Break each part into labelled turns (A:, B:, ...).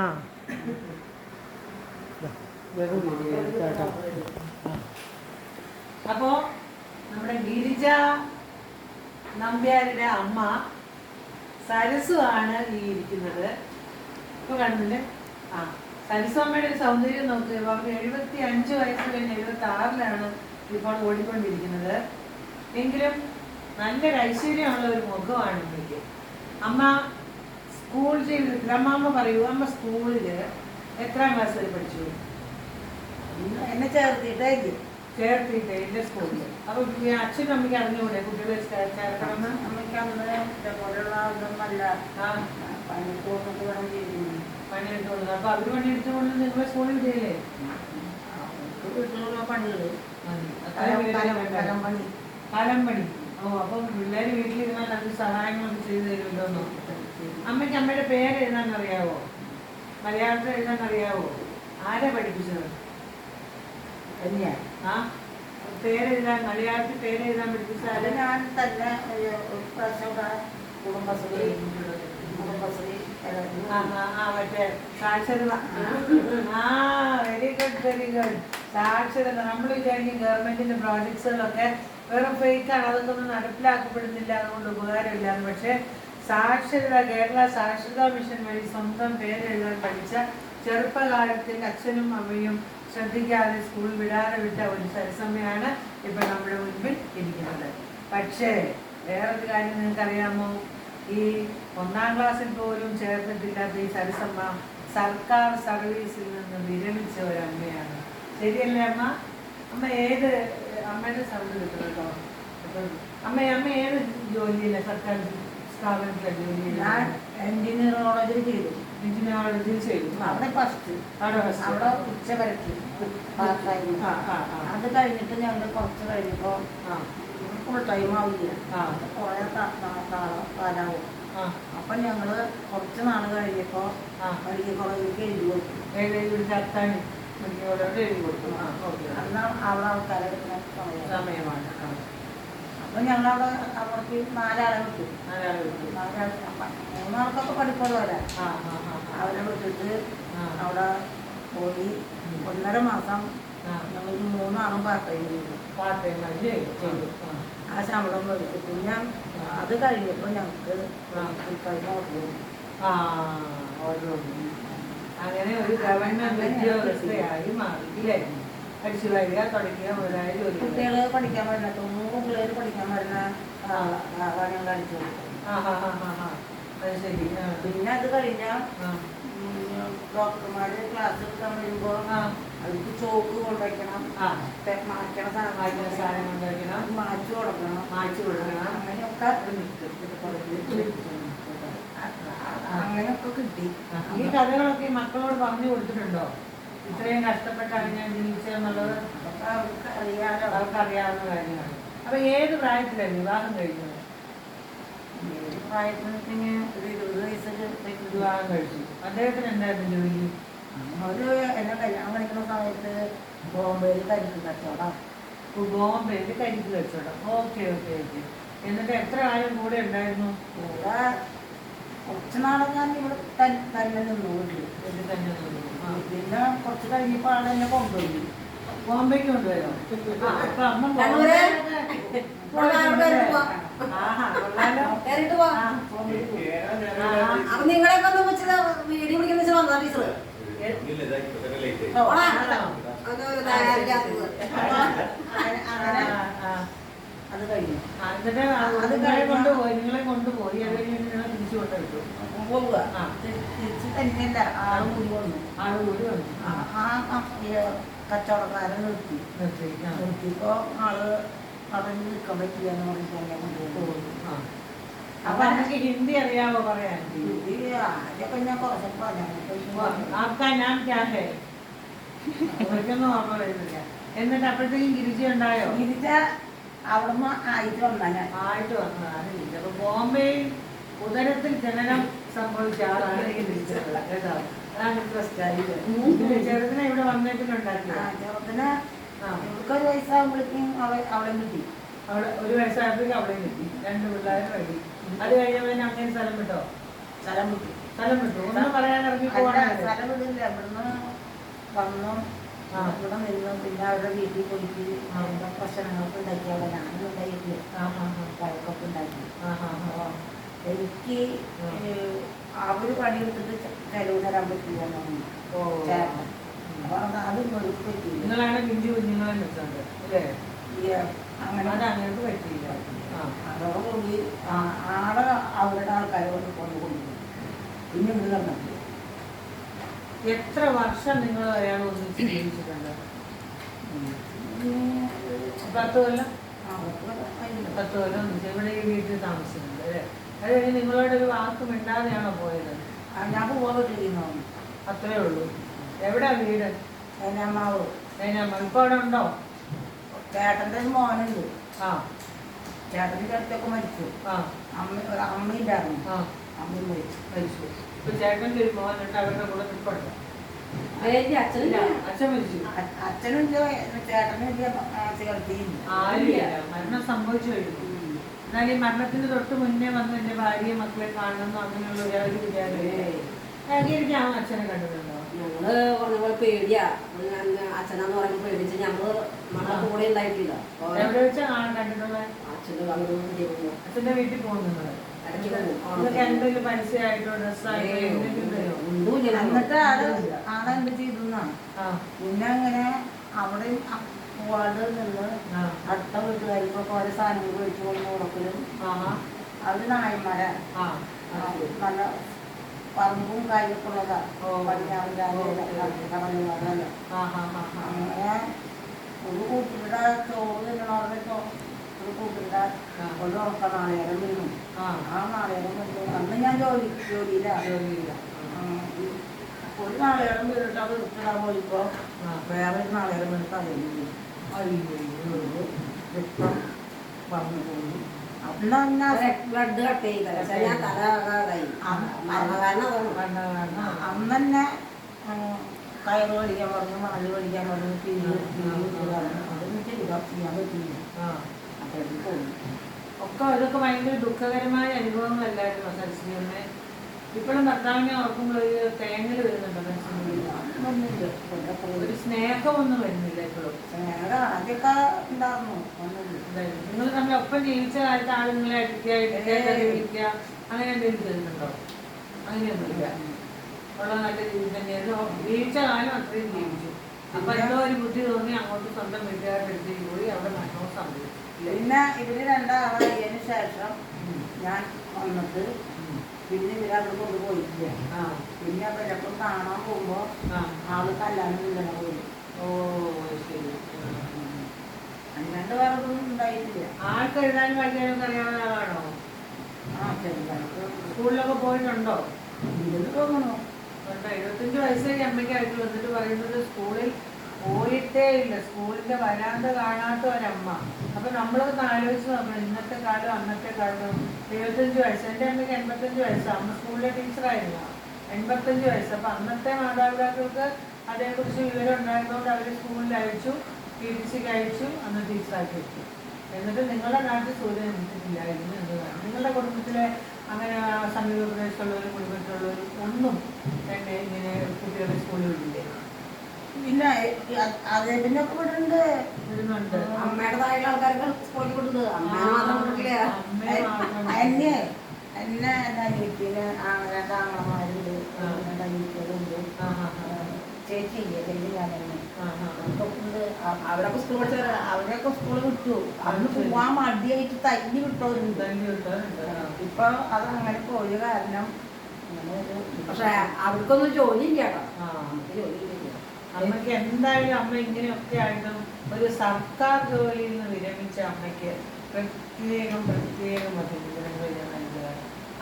A: ആ അപ്പോ നമ്മുടെ ഗിരിജ നമ്പ്യാരുടെ അമ്മ സരസു ആണ് ഈ ഇരിക്കുന്നത്. ഇപ്പൊ കാണുന്നില്ലേ? ആ, സരസു അമ്മയുടെ ഒരു സൗന്ദര്യം നോക്കുക. അവർക്ക് 75 വയസ്സ് കഴിഞ്ഞ് 76-ലാണ് ഇപ്പോൾ ഓടിക്കൊണ്ടിരിക്കുന്നത്. എങ്കിലും നല്ലൊരു ഐശ്വര്യമുള്ള ഒരു മുഖമാണ് എനിക്ക്. അമ്മ സ്കൂൾ ജീവിതത്തിൽ അമ്മ പറയൂ, അമ്മ സ്കൂളില് എത്രാം ക്ലാസ് വരെ പഠിച്ചു?
B: എന്നെ ചേർത്തിട്ടേ
A: എന്റെ സ്കൂളിൽ. അപ്പൊ അച്ഛനും അമ്മയ്ക്ക് അറിഞ്ഞുകൂടെ കുട്ടികളെ ചേർക്കണമെന്ന്?
B: അമ്മയ്ക്ക് അന്ന് ഇതേപോലെയുള്ള ഇതൊന്നല്ല. പണിയെടുത്ത് വേണം ചെയ്യുന്നത്.
A: പണിയെടുത്തോളൂ. അപ്പൊ അവര് പണിയെടുത്തുകൊണ്ട് നിങ്ങളെ സ്കൂളിൽ ചെയ്യല്ലേ?
B: വീട്ടിലുള്ള പണികള്
A: കാലം പണി. ഓ, അപ്പം പിള്ളേര് വീട്ടിലിരുന്നാൽ അത് സഹായങ്ങളൊക്കെ ചെയ്തു തരുമല്ലോ. അമ്മയ്ക്ക് അമ്മയുടെ പേര് എഴുതാൻ അറിയാവോ? മലയാളത്തിൽ എഴുതാൻ അറിയാവോ? ആരാ പഠിപ്പിച്ചത്? ആ, പേരെഴുതാൻ, മലയാളത്തിൽ പേരെഴുതാൻ പഠിപ്പിച്ചത്
B: അത് ഞാൻ തന്നെ കുടുംബശ്രീ
A: മറ്റേ സാക്ഷരത. Very good, very good. സാക്ഷരത. നമ്മൾ വിചാരിക്കും ഗവൺമെന്റിന്റെ പ്രോജക്ട്സുകളൊക്കെ വെറും ഫേക്കാണ്, അതൊക്കെ ഒന്നും നടപ്പിലാക്കപ്പെടുന്നില്ല, അതുകൊണ്ട് ഉപകാരമില്ല. പക്ഷെ സാക്ഷരത, കേരള സാക്ഷരതാ മിഷൻ വഴി സ്വന്തം പേരെഴുതാൻ പഠിച്ച ചെറുപ്പകാലത്തിൽ അച്ഛനും അമ്മയും ശ്രദ്ധിക്കാതെ സ്കൂളിൽ വിടാതെ വിട്ട ഒരു സരസമ്മയാണ് ഇപ്പൊ നമ്മുടെ മുൻപിൽ ഇരിക്കുന്നത്. പക്ഷേ വേറൊരു കാര്യം നിങ്ങൾക്കറിയാമോ? ഈ 1-ാം ക്ലാസ്സിൽ പോലും ചേർന്നിട്ടില്ലാത്ത ഈ സരസമ്മ സർക്കാർ സർവീസിൽ നിന്ന് വിരമിച്ച ഒരു അമ്മയാണ്. ശരിയല്ലേ അമ്മ? അമ്മ ഏത് അമ്മയുടെ സൗണ്ട് കിട്ടും കേട്ടോ. അമ്മ ഏത് ജോലിയില്ല? സർക്കാർ സ്ഥാപനത്തിലെ ജോലിയില്ല.
B: എഞ്ചിനീയറോളജിൽ ചെയ്തു.
A: എഞ്ചിനീയറോളജിയിൽ ചെയ്തു.
B: അവിടെ ഫസ്റ്റ്. അവിടെ ഉച്ചവരക്ക് അത് കഴിഞ്ഞിട്ട് ഞങ്ങൾ കുറച്ച് കഴിഞ്ഞപ്പോ ഫുൾ ടൈം ആവില്ല, കുറെ കാലാവും. അപ്പൊ ഞങ്ങള് കുറച്ച് നാള് കഴിഞ്ഞപ്പോ മെഡിക്കൽ കോളേജിലേക്ക് എഴുതി കൊടുത്തു. അന്ന് അവിടെ ആൾക്കാരെ എടുക്കുന്ന
A: സമയമാണ്.
B: അപ്പൊ ഞങ്ങളവിടെ അവർക്ക് 4 ആളെ വിട്ടു. 3 ആൾക്കൊക്കെ പഠിപ്പുള്ളവരാ. അവരെ വിട്ടിട്ട് അവിടെ പോയി 1.5 മാസം ഞങ്ങൾ 3 ആളും പാർട്ട് ടൈം ചെയ്തു. ആ ശമ്പളം മേടിച്ചു. പിന്നെ അത് കഴിഞ്ഞപ്പോ ഞങ്ങൾക്ക്
A: അങ്ങനെ ഒരു ഗവൺമെന്റ് ഉദ്യോഗസ്ഥയായി മാറിയില്ലേ? അടിച്ചു വരിക, തുടങ്ങിയ മുതലായ ജോലി.
B: കുട്ടികള് പഠിക്കാൻ വരുന്ന 90 പിള്ളേര് പഠിക്കാൻ വരുന്ന ഞങ്ങൾ അടിച്ചു കൊടുക്കും.
A: അത് ശരി.
B: പിന്നെ അത് കഴിഞ്ഞാൽ ഡോക്ടർമാര് ക്ലാസ് എടുക്കാൻ വരുമ്പോ അവർക്ക് ചോക്ക് കൊണ്ടുവയ്ക്കണം, മാറ്റണ സാധനം കൊണ്ടുവയ്ക്കണം, മാച്ചു കൊടുക്കണം. അങ്ങനെയൊക്കെ കിട്ടി.
A: ഈ കഥകളൊക്കെ മക്കളോട് പറഞ്ഞു കൊടുത്തിട്ടുണ്ടോ? ഇത്രയും കഷ്ടപ്പെട്ടാണ് ഞാൻ ജീവിച്ചതെന്നുള്ളത് അവർക്കറിയാവുന്ന കാര്യമാണ്. അപ്പൊ ഏത് പ്രായത്തിലാണ് വിവാഹം കഴിഞ്ഞത്?
B: പ്രായത്തിന് ഒരു 20 വയസ്സിൽ
A: വിവാഹം കഴിച്ചു. അദ്ദേഹത്തിന് എന്തായിരുന്നു ജോലി?
B: ഒരു എന്നെ കല്യാണം കഴിക്കുന്ന സമയത്ത് ബോംബെയിൽ കരിക്ക് കച്ചവടം.
A: ബോംബെയിൽ കരിക്ക് കച്ചവടം. ഓക്കെ. എന്നിട്ട് എത്ര കാലം കൂടെ ഉണ്ടായിരുന്നു?
B: കൂടെ കുറച്ച് നാളെ ഞാൻ ഇവിടെ തന്നെ നിന്നു, വീട്ടിൽ
A: തന്നെ നിന്നു.
B: പിന്നെ കുറച്ച് കഴിഞ്ഞപ്പോൾ ആളെ എന്നെ കൊണ്ടുപോയി.
A: ബോംബെക്ക് കൊണ്ടുവരാം. അപ്പൊ അമ്മ
B: നിങ്ങളെയൊക്കെ വീഡിയോ പിടിക്കുന്ന വന്നാ ടീച്ചർ അത് കഴിഞ്ഞു.
A: നിങ്ങളെ കൊണ്ടുപോയി അത് കഴിഞ്ഞ് നിങ്ങളെ തിരിച്ചു കൊണ്ടെടുത്തു.
B: പോവുക തിരിച്ച് തന്നെയല്ല, ആള് കൂടി വന്നു. കച്ചവടക്കാരൻ നിർത്തിയപ്പോ ആള് പറഞ്ഞു നിൽക്കാൻ പറ്റില്ല എന്ന് പറഞ്ഞിട്ട്.
A: അപ്പൊ എനിക്ക് ഹിന്ദി അറിയാവോ പറയാൻ?
B: ഹിന്ദി ആദ്യമൊക്കെ ഞാൻ കുറച്ചൊക്കെ
A: ഓർമ്മ വരുന്നില്ല. എന്നിട്ട് അപ്പോഴത്തേക്കും ഗിരിജ ഉണ്ടായോ?
B: ഗിരിജ അവിടുന്ന് ആയിട്ട് വന്നതാണ്.
A: അപ്പൊ ബോംബെയിൽ ഉദരത്തിൽ ജനനം സംഭവിച്ച ആളാണ് ഗിരിജ. ചെറുതിനെ ഇവിടെ വന്നേക്കുന്നുണ്ടാക്കി.
B: ചെറുതിന് ഇവർക്കൊരു വയസ്സാകുമ്പോഴേക്കും അവളെ കിട്ടി.
A: അവിടെ 1 വയസ്സായപ്പോഴേക്കും അവിടെ കിട്ടി. 2 പിള്ളേരെ വഴി. അത് കഴിഞ്ഞപ്പോൾ അങ്ങനെ സ്ഥലം വിട്ടോ?
B: സ്ഥലം വിട്ടു.
A: സ്ഥലം വിട്ടു ഒന്നും പറയാൻ ഇറങ്ങി
B: അല്ല,
A: പോകണം.
B: സ്ഥലം വിടില്ല. ഇവിടുന്ന് വന്നു ഇവിടെ നിന്നു. പിന്നെ അവരുടെ വീട്ടിൽ പോയിട്ട് അവരുടെ ഭക്ഷണങ്ങളൊക്കെ ഉണ്ടാക്കിയാൽ ഞാനും ഉണ്ടായിട്ടില്ല. പഴക്കൊക്കെ ഉണ്ടാക്കി. എനിക്ക് അവര് പണിയെടുത്തിട്ട് ചെലവ് തരാൻ പറ്റില്ല ചേട്ടൻ. അപ്പൊ അതും കൊടുത്ത് പറ്റിയില്ല.
A: നിങ്ങളാണ് പിഞ്ചു കുഞ്ഞുങ്ങളെ വെച്ചോണ്ട് അല്ലേ?
B: അങ്ങനെ
A: അതങ്ങനെ പറ്റിയില്ല.
B: അതോടുകൂടി ആളെ അവരുടെ ആൾക്കാരോട് കൊണ്ടുകൊടുക്കും. പിന്നെ ഇത് തന്നിട്ട്
A: എത്ര വർഷം നിങ്ങൾ അയാൾ ഒന്നിച്ച് ജീവിച്ചിട്ടുണ്ട്? 10 കൊല്ലം. 10 കൊല്ലം ഒന്നിച്ച് ഇവിടെ ഈ വീട്ടിൽ താമസിക്കുന്നുണ്ട് അല്ലേ? അത് കഴിഞ്ഞ് നിങ്ങളോടൊരു വാക്ക് മിണ്ടാതെയാണോ പോയത്?
B: ഞാൻ പോകാതിരിക്കുന്നു.
A: അത്രേ ഉള്ളൂ. എവിടെയാ വീട്?
B: ഏനാമാവ്.
A: ഇപ്പൊ അവിടെ ഉണ്ടോ?
B: ചേട്ടൻ്റെ ഒരു മോനുണ്ട്.
A: ആ
B: ചേട്ടൻ്റെ ചേട്ടത്തൊക്കെ മരിച്ചു. അമ്മയില്ലായിരുന്നു. അമ്മയും മരിച്ചു.
A: ഇപ്പൊ ചേട്ടൻ്റെ ഒരു മോനുണ്ട്, അവരുടെ കൂടെ നിൽപ്പുണ്ട്. അച്ഛൻ മരിച്ചു.
B: അച്ഛനും ചേട്ടനും ചേർത്തിയില്ല.
A: ആരുമില്ല, മരണം സംഭവിച്ചു കഴിഞ്ഞു. എന്നാൽ ഈ മരണത്തിന് തൊട്ട് മുന്നേ വന്ന് എന്റെ ഭാര്യയെ മക്കളെ കാണണമെന്നോ അങ്ങനെയുള്ള ഒരു വിചാരം അച്ഛനെ കണ്ടിട്ടുണ്ടോ?
C: ഞങ്ങള് പറഞ്ഞ പോലെ പേടിയാ. അച്ഛനാന്ന് പറയുമ്പോൾ പേടിച്ച് ഞങ്ങള് നമ്മളെ കൂടെ ഉണ്ടായിട്ടില്ല.
A: എവിടെ വെച്ചാ കണ്ടിട്ടുള്ളത്? അച്ഛന്റെ വീട്ടിൽ പോകുന്നത് എന്തെങ്കിലും പരസ്യമായിട്ടോ ഡ്രസ്സായിട്ടോ എന്തെങ്കിലും തരുമോ?
B: എന്നിട്ട് ആളെന്ത് ചെയ്തെന്നാണ്. പിന്നെ അങ്ങനെ അവിടെ പോവാണ്ട് നിന്ന് അടുത്ത വീട്ടുകാർക്കൊക്കെ ഓരോ സാധനങ്ങൾ മേടിച്ചു കൊണ്ട് കൊടുക്കലും. അവര് നായന്മാരാ. നല്ല പറമ്പും കാര്യമൊക്കെ ഉള്ളതാ. പടിഞ്ഞാറിന്റെ കടലുമാരല്ല. അങ്ങനെ ഒരു കൂട്ടിയുടെ ചോറ് തിന്നണവരുടെ ഒരു കൂട്ടിയുടെ ഒരു ഉറക്ക നാളേരം വീണു. ആ നാളേരം വീണു. അന്ന് ഞാൻ ജോലിയില്ല. ഒരു നാളേരം വീണിട്ട് അത് എടുത്തിടാൻ പോയിപ്പോ വേറൊരു നാളേരം വീണിട്ട് അറിയില്ല. രക്തം വന്നു പോയി.
C: ബ്ലഡ് കട്ട് ചെയ്ത
B: അന്ന് തന്നെ കയറ് വലിക്കാൻ പറഞ്ഞു, മണല് വലിക്കാൻ പറഞ്ഞു, അതൊന്നും ചെയ്യാൻ പറ്റില്ല. അപ്പോഴേക്കും പോയി.
A: ഒക്കെ അതൊക്കെ ഭയങ്കര ദുഃഖകരമായ അനുഭവങ്ങളല്ലായിരുന്നു സരസ്വതിയമ്മേ? ഇപ്പോഴും ഭർത്താവിനെ ഓർക്കുമ്പോൾ ഒരു തേങ്ങൽ വരുന്നുണ്ടോ മനസ്സിനുള്ളിൽ? ഒരു സ്നേഹമൊന്നും വരുന്നില്ല ഇപ്പോഴും.
B: ആദ്യമൊക്കെ ഉണ്ടായിരുന്നു.
A: നിങ്ങൾ തമ്മിൽ ഒപ്പം ജീവിച്ച കാലത്ത് ആളുകളെ അടിക്കുക അങ്ങനെ എന്തെങ്കിലും ചെയ്യുന്നുണ്ടോ? അങ്ങനെയൊന്നുമില്ല. ഉള്ള നല്ല രീതി തന്നെയായിരുന്നു. ജീവിച്ച കാലം അത്രയും ജീവിച്ചു. അപ്പൊ എന്തോ ഒരു ബുദ്ധി തോന്നി അങ്ങോട്ട് സ്വന്തം വീട്ടുകാരുടെ അടുത്തേക്ക് പോയി അവിടെ മരണവും സംഭവിച്ചു.
B: പിന്നെ ഇവര് രണ്ടാളായതിനു ശേഷം ഞാൻ വന്നിട്ട് പിന്നെ ഇവരവിടെ കൊണ്ടുപോയിട്ടില്ല. പിന്നെ അവരപ്പം കാണാൻ പോകുമ്പോ ആള് കല്യാണം ഇല്ലെന്ന് പോയി.
A: ഓ ശരി.
B: അല്ലാണ്ട് വേറെ ഒന്നും ഉണ്ടായിട്ടില്ല.
A: ആൾക്ക് എഴുതാനും വായിക്കാനും അറിയാവുന്ന ആളാണോ?
B: ചെറുതായിട്ട്
A: സ്കൂളിലൊക്കെ പോയിട്ടുണ്ടോ?
B: ഇല്ലെന്ന് തോന്നണു.
A: 75 വയസ്സായി അമ്മയ്ക്കായിട്ട് വന്നിട്ട് പറയുന്നത് സ്കൂളിൽ പോയിട്ടേ ഇല്ല. സ്കൂളിന്റെ വരാന്ത കാണാത്ത ഒരമ്മ. അപ്പൊ നമ്മളൊന്ന് ആലോചിച്ച് നോക്കണം, ഇന്നത്തെ കാലം അന്നത്തെ കാലം. 75 വയസ്സ്. എൻ്റെ അമ്മയ്ക്ക് 85 വയസ്സാണ്. അമ്മ സ്കൂളിലെ ടീച്ചറായിരുന്നു. 85 വയസ്സ്. അപ്പൊ അന്നത്തെ മാതാപിതാക്കൾക്ക് അതേക്കുറിച്ച് വിവരം ഉണ്ടായിരുന്നതുകൊണ്ട് അവർ സ്കൂളിൽ അയച്ചു, TTCക്ക് അയച്ചു, അന്ന് ടീച്ചറാക്കി വെച്ചു. എന്നിട്ട് നിങ്ങളുടെ നാട്ടിൽ സൂര്യൻ നിന്നിട്ടില്ലായിരുന്നു എന്നതാണ്. നിങ്ങളുടെ കുടുംബത്തിലെ അങ്ങനെ സമീപ പ്രദേശത്തുള്ളവരും കുടുംബത്തിലുള്ളവരും ഒന്നും തന്നെ ഇങ്ങനെ കുട്ടികളെ സ്കൂളിൽ വിടില്ലേ?
B: പിന്നെ അതിനൊക്കെ വിടുന്നുണ്ട്.
C: അമ്മയുടേതായുള്ള ആൾക്കാർക്ക് സ്കൂളിൽ കൊടുത്തത് അമ്മേനെ മാത്രം വിട്ടില്ല.
B: എന്നെ എൻ്റെ അനിയത്തിന് രണ്ടാങ്ങളമാരുണ്ട്, അനിയത്തികളുണ്ട്, ചേച്ചിയില്ലേ ചേച്ചി ഞാൻ തന്നെ ഉണ്ട്. അവരൊക്കെ സ്കൂൾ പഠിച്ചവർ. അവരൊക്കെ സ്കൂളിൽ വിട്ടു. അന്ന് പോവാൻ മടിയായിട്ട് തല്ലി വിട്ടവരുണ്ട്. ഇപ്പൊ അതങ്ങനെ പോയ കാരണം
C: പക്ഷെ അവർക്കൊന്നും ജോലി ഇല്ല കേട്ടോ.
A: അമ്മയ്ക്ക് എന്തായാലും അമ്മ ഇങ്ങനെയൊക്കെ ആയിട്ടും ഒരു സർക്കാർ ജോലിയിൽ നിന്ന് വിരമിച്ച അമ്മയ്ക്ക് പ്രത്യേകം അഭിനന്ദനങ്ങൾ ഞാൻ നൽകുക.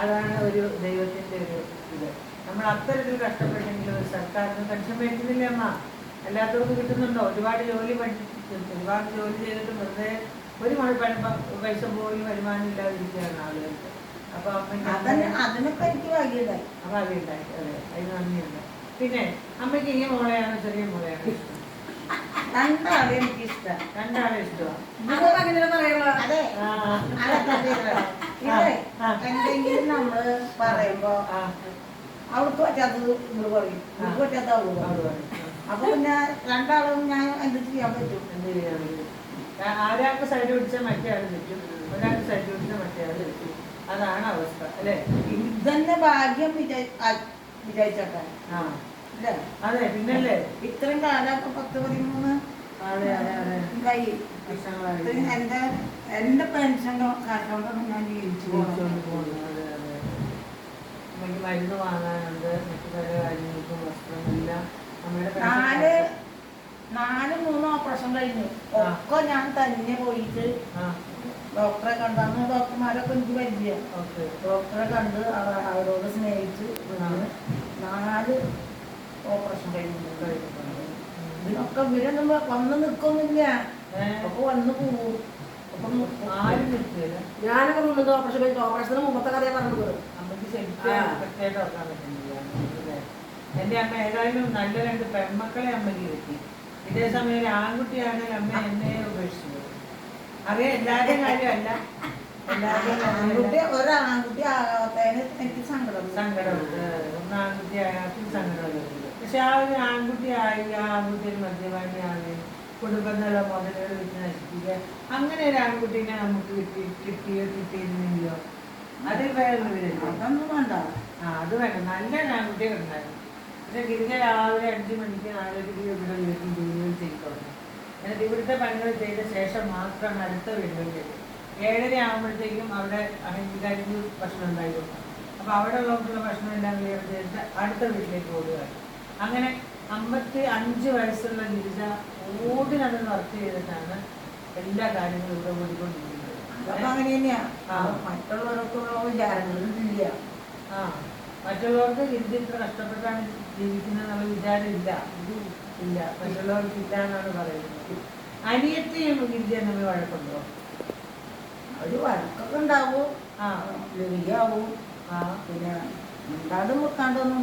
A: അതാണ് ഒരു ദൈവത്തിൻ്റെ ഒരു ഇത്. നമ്മൾ അത്തരത്തിൽ കഷ്ടപ്പെട്ടെങ്കിലും ഒരു സർക്കാരിന് പെൻഷൻ മേടിക്കുന്നില്ലേ അമ്മ? എല്ലാത്തവർക്കും കിട്ടുന്നുണ്ടോ? ഒരുപാട് ജോലി ഒരുപാട് ജോലി ചെയ്തിട്ട് വെറുതെ ഒരു പൈസ പോലും വരുമാനം ഇല്ലാതിരിക്കുകയാണ് ആളുകൾക്ക്. അപ്പൊ അമ്മയ്ക്ക്
B: അതിനൊക്കെ എനിക്ക് ഭാഗ്യമുണ്ടായി.
A: അപ്പൊ അതുണ്ടായി. അതെ, അതിന് നന്ദിയുണ്ട്. പിന്നെ അമ്മയ്ക്ക് ഈ മോളെയാണോ ചെറിയ മോളെയാണോ ഇഷ്ടം?
B: രണ്ടാളെ എനിക്കിഷ്ടം.
A: രണ്ടാളെ ഇഷ്ടമാണ്.
B: അതെ, എന്തെങ്കിലും നമ്മള് പറയുമ്പോ അവർക്ക് പറ്റാത്തത് നിങ്ങൾ പറയും അവർക്ക് പറ്റാത്ത അവള് പറയും. അപ്പൊ പിന്നെ രണ്ടാളും ഞാൻ എന്ത് ചെയ്യാൻ പറ്റും?
A: എന്ത് ചെയ്യാൻ പറ്റും? ഒരാൾക്ക് സൈഡ് പിടിച്ചാൽ മറ്റേ ആൾ തെറ്റും, ഒരാൾക്ക് സൈഡ് പിടിച്ചാൽ മറ്റേ ആൾ തെറ്റും. അതാണ് അവസ്ഥ അല്ലേ?
B: ഇതന്നെ ഭാഗ്യം വിചാരിച്ചേക്കാൻ.
A: ആ
B: അല്ലേ?
A: അതെ പിന്നല്ലേ
B: ഇത്രയും കാലം 10-13
A: അതെ അതെ അതെ
B: കൈ
A: വർഷങ്ങളായിട്ട്
B: എന്റെ പെൻഷൻ കാശോണ്ടാണ് ഞാൻ ജീവിച്ചു
A: ജീവിച്ചുകൊണ്ട് പോകുന്നത്. അതെ അതെ നമുക്ക് മരുന്ന് വാങ്ങാനുണ്ട്, മറ്റു പല കാര്യങ്ങൾക്കും വസ്ത്രമെല്ലാം നമ്മുടെ
B: നാല് 3 ഓപ്പറേഷൻ കഴിഞ്ഞു. ഒക്കെ ഞാൻ തന്നെ പോയിട്ട് ഡോക്ടറെ കണ്ടാന്ന്. ഡോക്ടർമാരൊക്കെ എനിക്ക് പരിചയം. ഡോക്ടറെ കണ്ട് അവരോട് സ്നേഹിച്ച് 4 ഓപ്പറേഷൻ കഴിഞ്ഞു. ഇതിനൊക്കെ ഇവരൊന്നും വന്ന് നിൽക്കൊന്നുമില്ല. അപ്പൊ വന്ന് പോവും.
A: ആരും നിർത്തിയില്ല.
C: ഞാനൊക്കെ നിന്നത് ഓപ്പറേഷന് മുമ്പത്തെ കഥയെ പറഞ്ഞത്.
A: നമുക്ക് ശരിക്കും പ്രത്യേകം ഓർക്കാൻ പറ്റുന്നില്ല. എൻ്റെ അമ്മ ഏതായാലും നല്ല 2 പെൺമക്കളെ അമ്മയ്ക്ക് കിട്ടി. ഇതേ സമയം ഒരു ആൺകുട്ടിയാണെങ്കിൽ അമ്മ എന്നെ ഉപേക്ഷിച്ചത്. അറിയാം എല്ലാവരുടെയും കാര്യമല്ല, എല്ലാവരുടെയും
B: ഒരാൺകുട്ടി ആകാത്തതിന് എനിക്ക്
A: സങ്കടമുണ്ട്. ഒന്ന് ആൺകുട്ടി ആയാൽ സങ്കടമുണ്ട്. പക്ഷെ ആ ഒരു ആൺകുട്ടി ആയി, ആ ആൺകുട്ടി ഒരു മദ്യപാനിയാവുകയും കുടുംബങ്ങളെ മുതലുകൾ വെച്ച് നശിപ്പിക്കുക, അങ്ങനെ ഒരു ആൺകുട്ടീനെ നമുക്ക് കിട്ടിയിരുന്നെങ്കിലോ അത് വേറൊരു വിധം.
B: അതൊന്നും വേണ്ട.
A: അത് വേണം. നല്ലൊരു ആൺകുട്ടിയെ ഉണ്ടായിരുന്നു. പക്ഷെ ഗിരിജ രാവിലെ 5 മണിക്ക് 4:30 ഇവിടെ വീട്ടിൽ ജോലികൾ ചെയ്തു തുടങ്ങി. എന്നിട്ട് ഇവിടുത്തെ പണികൾ ചെയ്ത ശേഷം മാത്രമാണ് അടുത്ത വീടുകൾ ചെയ്തത്. 7:30 ആകുമ്പോഴത്തേക്കും അവിടെ കരിഞ്ഞ് ഭക്ഷണം ഉണ്ടായി കൊടുക്കും. അപ്പോൾ അവിടെ ഉള്ളവർക്കുള്ള ഭക്ഷണം എല്ലാം ക്ലിയർ ചെയ്തിട്ട് അടുത്ത വീട്ടിലേക്ക് ഓടുകയാണ്. അങ്ങനെ 55 വയസ്സുള്ള ഗിരിജ ഓടി നടന്ന് വർക്ക് ചെയ്തിട്ടാണ് എല്ലാ കാര്യങ്ങളും ഇവിടെ ഓടിക്കൊണ്ടിരിക്കുന്നത്.
B: അപ്പൊ അങ്ങനെ തന്നെയാ. മറ്റുള്ളവർക്കുള്ള വിചാരങ്ങളില്ല.
A: മറ്റുള്ളവർക്ക് ഗിരിജ ഇത്ര കഷ്ടപ്പെട്ടാണ് ജീവിക്കുന്നതെന്നുള്ള വിചാരം ഇല്ല. ഇല്ല, മറ്റുള്ളവർക്ക് ഇല്ല എന്നാണ് പറയുന്നത്. അനിയത്തെയും ഗിരിജ നമ്മൾ വഴക്കുണ്ടോ?
B: ഒരു വഴക്കൊക്കെ ഉണ്ടാവും, ലഭിയാവും. പിന്നെ ഉണ്ടാണ്ടും മുക്കാണ്ടൊന്നും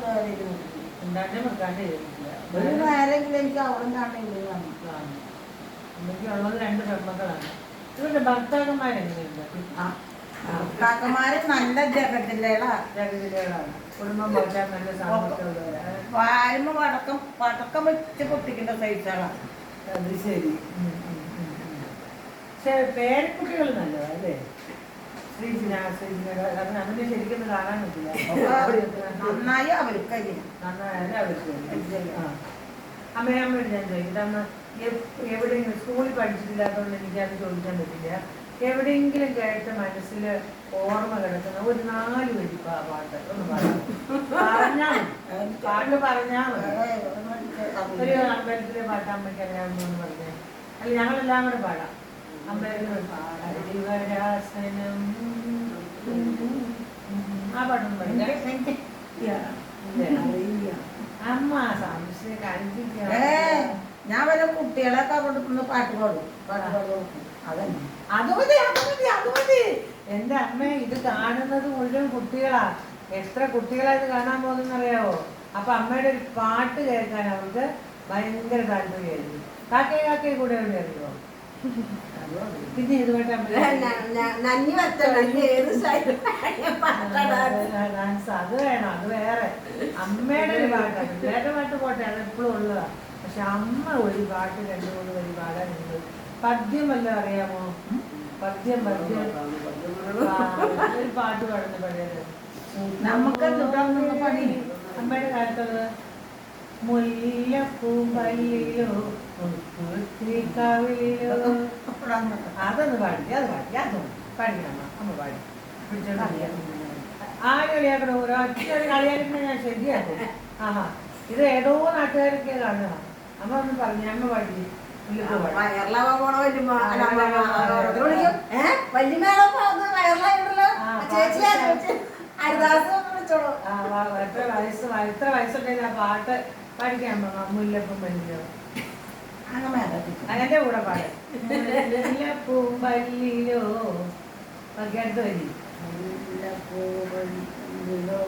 A: ഉണ്ടാണ്ടേ മുക്കാണ്ട് ചെയ്തിട്ടില്ല.
B: ഒരു നേരെങ്കിലും എനിക്ക് അവിടെ കാണണമെങ്കിൽ
A: അമ്മയ്ക്ക് ഉള്ളത് 2 പെൺമക്കളാണ്. ഇവരുടെ ഭർത്താക്കന്മാരെങ്ങനെയുണ്ട്?
B: കാക്കമാര് നല്ല
A: ജഗതികളാണ്. കുടുംബം പോറ്റാൻ നല്ല സാമർത്ഥ്യമുള്ളവരാണ്.
B: വായ്മ പടക്കം വെച്ച് പൊട്ടിക്കേണ്ട സൈസാണ്.
A: അത് ശരി. പക്ഷെ പേരക്കുട്ടികൾ നല്ലതാ അല്ലേ? ശ്രീജിന അത് അവന്റെ ശരിക്കും കാണാൻ പറ്റില്ല.
B: നന്നായി അവർക്ക്
A: നന്നായാലും അവർക്ക്. അമ്മയോട് ഞാൻ ചോദിക്കട്ടെ, അമ്മ എവിടെയെങ്കിലും സ്കൂളിൽ പഠിച്ചിട്ടില്ലാത്തതുകൊണ്ട് എനിക്കത് ചോദിക്കാൻ പറ്റില്ല. എവിടെയെങ്കിലും കേട്ട് മനസ്സിൽ ഓർമ്മ കിടക്കുന്ന ഒരു 4 വരി പാട്ട് ഒന്ന് പറഞ്ഞാൽ പാട്ട് പറഞ്ഞാൽ ഒരു അമ്പലത്തിലെ പാട്ട് അമ്മയ്ക്ക് അറിയാവുന്ന പറഞ്ഞേ. അല്ല ഞങ്ങളെല്ലാം കൂടെ പാടാം. അമ്പലത്തിൽ ഹരിവരാസനം ആ പാട്ടൊന്നും പഠിക്കാം. അമ്മ സംശയം കഴിപ്പിക്കാം.
B: ഞാൻ വല്ല കുട്ടികളൊക്കെ കൊടുക്കുന്ന പാട്ട് പാടും. അതന്നെ
A: അത് മതി. എന്റെ അമ്മ ഇത് കാണുന്നത് മുഴുവൻ കുട്ടികളാ. എത്ര കുട്ടികളാ ഇത് കാണാൻ പോകുന്നറിയാവോ? അപ്പൊ അമ്മയുടെ ഒരു പാട്ട് കേൾക്കാൻ അവർക്ക് ഭയങ്കര താല്പര്യമായിരിക്കും. കാക്കയെ കൂടെ എവിടെ അറിയോ? പിന്നെ ഇതുമായിട്ട് അത് വേണം. അത് വേറെ അമ്മയുടെ ഒരു പാട്ടാണ്. പിള്ളേരുടെ പാട്ട് പോട്ടെ, അത് എപ്പോഴും ഉള്ളതാ. പക്ഷെ അമ്മ ഒരു പാട്ട് 2-3 വരി പാടാനുണ്ട്. പദ്യം വല്ലതും അറിയാമോ? പദ്യം ഒരു പാട്ട് പാടുന്ന പഴയത്
B: നമുക്ക് പണി
A: അമ്മയുടെ കാലത്തുള്ളത്. മുല്ലപ്പൂമ്പല്ലിലോ കാവിലോ അതൊന്ന് പാടി. അതൊന്നും പാടിക്കണം. അമ്മ പാടി പിടിച്ചോണ്ട് ആര് കളിയാക്കണോ? ഒരൊറ്റ കളിയാക്കുന്ന ഞാൻ ശരിയാക്കും. ഇത് ഏതോ നാട്ടുകാരൊക്കെ കാണുക. അമ്മ ഒന്ന് പറഞ്ഞു. അമ്മ പാടി എത്ര വയസ്സുണ്ടെങ്കിൽ ആ പാട്ട് പഠിക്കാൻ മുല്ലപ്പും പല്ലിലോ അങ്ങനെ കൂടെ പാട്. മുല്ലപ്പൂം പല്ലിലോ അടുത്ത വരി. മുല്ലപ്പൂവല്ലിലോ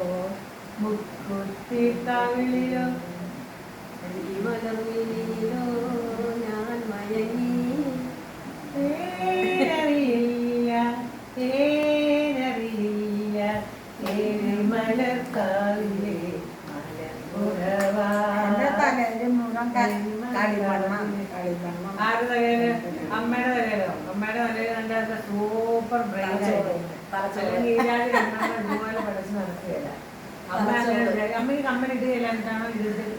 A: മുക്കുത്തി കവിളിലോ
C: ഞാൻ മയങ്ങി
A: തേനറിയില്ല മലർക്കാവിലെ
B: കളിമണ്ണം
A: ആരുടെ തലയില്? അമ്മയുടെ തലയിലോ? അമ്മയുടെ തലയിൽ കണ്ട സൂപ്പർ ബ്രെയിൻ അല്ലെങ്കിൽ ഈരാടി രണ്ടെണ്ണം ഇതുപോലെ പഠിച്ച് നടക്കുകയില്ല. അമ്മ അങ്ങനെ അമ്മയ്ക്ക് കമ്മലിട്ട് കഴിഞ്ഞാണോ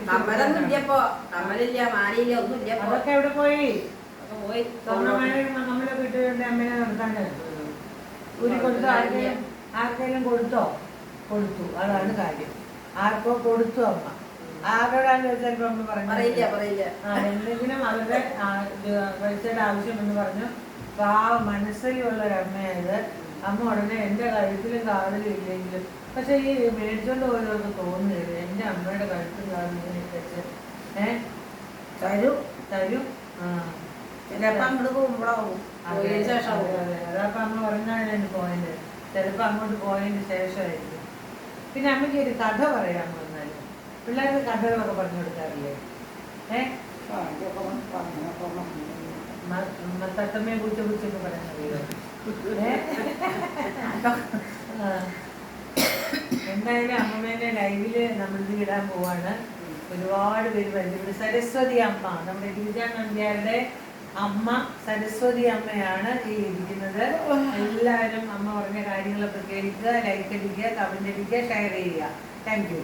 C: കമ്മലൊന്നും ഇല്ലപ്പോ, കമ്മലില്ല, മാലയില്ല, ഒന്നും ഇല്ല.
A: അതൊക്കെ എവിടെ പോയി?
C: പോയി
A: നമ്മളൊക്കെ ഇട്ടുകൊണ്ട് അമ്മേനെ നടത്താൻ ഒരു കൊടുത്തു. ആർക്കെങ്കിലും കൊടുത്തോ? കൊടുത്തു, അതാണ് കാര്യം. ആർക്കോ കൊടുത്തു അമ്മ. ആരോടാന്ന് ചോദിച്ചാൽ ഇപ്പൊ അമ്മ
C: പറയില്ല.
A: എന്തെങ്കിലും അവരുടെ പൈസയുടെ ആവശ്യം എന്ന് പറഞ്ഞു മനസ്സിലുള്ള ഒരമ്മയായത്. അമ്മ ഉടനെ എൻ്റെ കഴുത്തിലും കാതിലും ഇല്ലെങ്കിലും, പക്ഷെ ഈ മേടിച്ചോണ്ട് പോയവർക്ക് തോന്നുന്നില്ല എൻ്റെ അമ്മയുടെ കഴുത്തും കാതിലും വെച്ച് തരും.
B: ചിലപ്പോ അങ്ങോട്ട് പോകുമ്പോഴാവും
A: അതപ്പൊ അമ്മ പറഞ്ഞാണ് എനിക്ക് പോയിന്റ്. ചിലപ്പോ അങ്ങോട്ട് പോയതിന് ശേഷമായിരിക്കും. പിന്നെ അമ്മയ്ക്ക് ഒരു കഥ പറയാൻ വന്നാലും പിള്ളേർക്ക് കഥകളൊക്കെ പറഞ്ഞു കൊടുക്കാറില്ലേ? തത്തമ്മയെ കുറിച്ചൊക്കെ പറയുന്നത് എന്തായാലും അമ്മമ്മേന്റെ ലൈവില് നമ്മളിത് ഇടാൻ പോവാണ്. ഒരുപാട് പേര് വരുന്നുണ്ട്. സരസ്വതി അമ്മ, നമ്മുടെ ഗിരിജാ നമ്പ്യാരുടെ അമ്മ സരസ്വതി അമ്മയാണ് ഈ ഇരിക്കുന്നത്. എല്ലാവരും അമ്മ പറഞ്ഞ കാര്യങ്ങളൊക്കെ കേൾക്കുക, ലൈക്ക് അടിക്കുക, കമന്റ് അടിക്കുക, ഷെയർ ചെയ്യുക. Thank you.